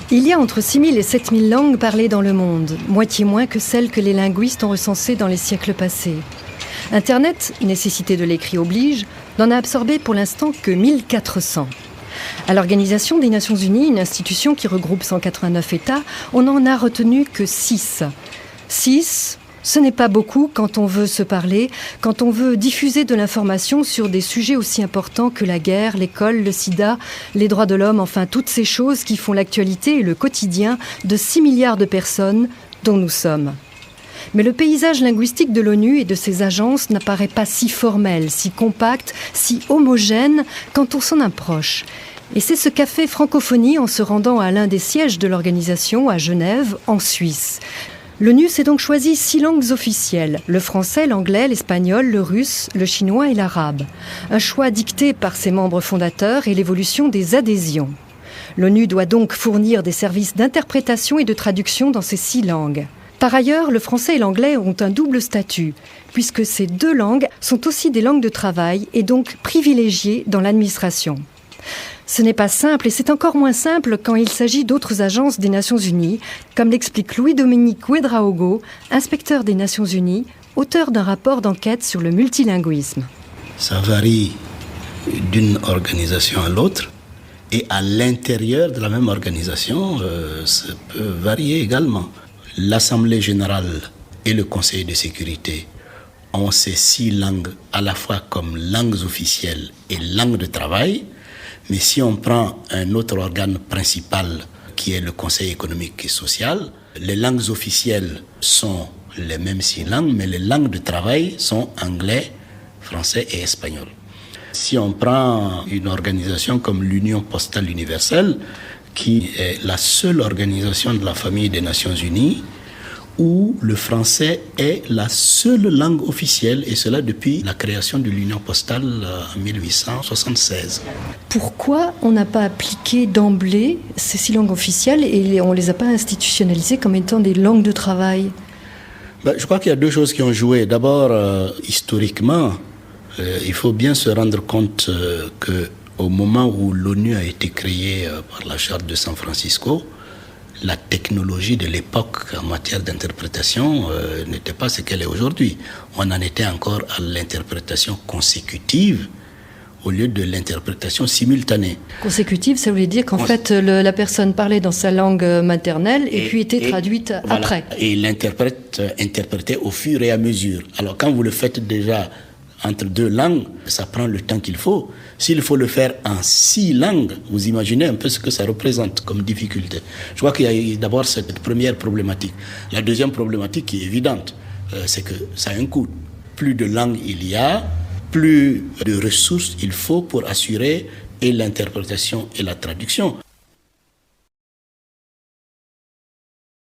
Il y a entre 6 000 et 7 000 langues parlées dans le monde, moitié moins que celles que les linguistes ont recensées dans les siècles passés. Internet, nécessité de l'écrit oblige, n'en a absorbé pour l'instant que 1400. À l'Organisation des Nations Unies, une institution qui regroupe 189 États, on n'en a retenu que 6. 6, ce n'est pas beaucoup quand on veut se parler, quand on veut diffuser de l'information sur des sujets aussi importants que la guerre, l'école, le sida, les droits de l'homme, enfin toutes ces choses qui font l'actualité et le quotidien de 6 milliards de personnes dont nous sommes. Mais le paysage linguistique de l'ONU et de ses agences n'apparaît pas si formel, si compact, si homogène quand on s'en approche. Et c'est ce qu'a fait Francophonie en se rendant à l'un des sièges de l'organisation, à Genève, en Suisse. L'ONU s'est donc choisi 6 langues officielles, le français, l'anglais, l'espagnol, le russe, le chinois et l'arabe. Un choix dicté par ses membres fondateurs et l'évolution des adhésions. L'ONU doit donc fournir des services d'interprétation et de traduction dans ces 6 langues. Par ailleurs, le français et l'anglais ont un double statut, puisque ces 2 langues sont aussi des langues de travail et donc privilégiées dans l'administration. Ce n'est pas simple et c'est encore moins simple quand il s'agit d'autres agences des Nations Unies, comme l'explique Louis-Dominique Ouédraogo, inspecteur des Nations Unies, auteur d'un rapport d'enquête sur le multilinguisme. Ça varie d'une organisation à l'autre et à l'intérieur de la même organisation, ça peut varier également. L'Assemblée générale et le Conseil de sécurité ont ces 6 langues à la fois comme langues officielles et langues de travail. Mais si on prend un autre organe principal qui est le Conseil économique et social, les langues officielles sont les mêmes 6 langues, mais les langues de travail sont anglais, français et espagnol. Si on prend une organisation comme l'Union postale universelle, qui est la seule organisation de la famille des Nations Unies, où le français est la seule langue officielle, et cela depuis la création de l'Union postale en 1876. Pourquoi on n'a pas appliqué d'emblée ces 6 langues officielles et on ne les a pas institutionnalisées comme étant des langues de travail ? Je crois qu'il y a 2 choses qui ont joué. D'abord, historiquement, il faut bien se rendre compte qu'au moment où l'ONU a été créée par la Charte de San Francisco, la technologie de l'époque en matière d'interprétation n'était pas ce qu'elle est aujourd'hui. On en était encore à l'interprétation consécutive au lieu de l'interprétation simultanée. Consécutive, ça voulait dire qu'en fait, la personne parlait dans sa langue maternelle et puis était traduite après. Et l'interprète interprétait au fur et à mesure. Alors quand vous le faites déjà entre 2 langues, ça prend le temps qu'il faut. S'il faut le faire en 6 langues, vous imaginez un peu ce que ça représente comme difficulté. Je crois qu'il y a d'abord cette première problématique. La deuxième problématique qui est évidente, c'est que ça a un coût. Plus de langues il y a, plus de ressources il faut pour assurer et l'interprétation et la traduction.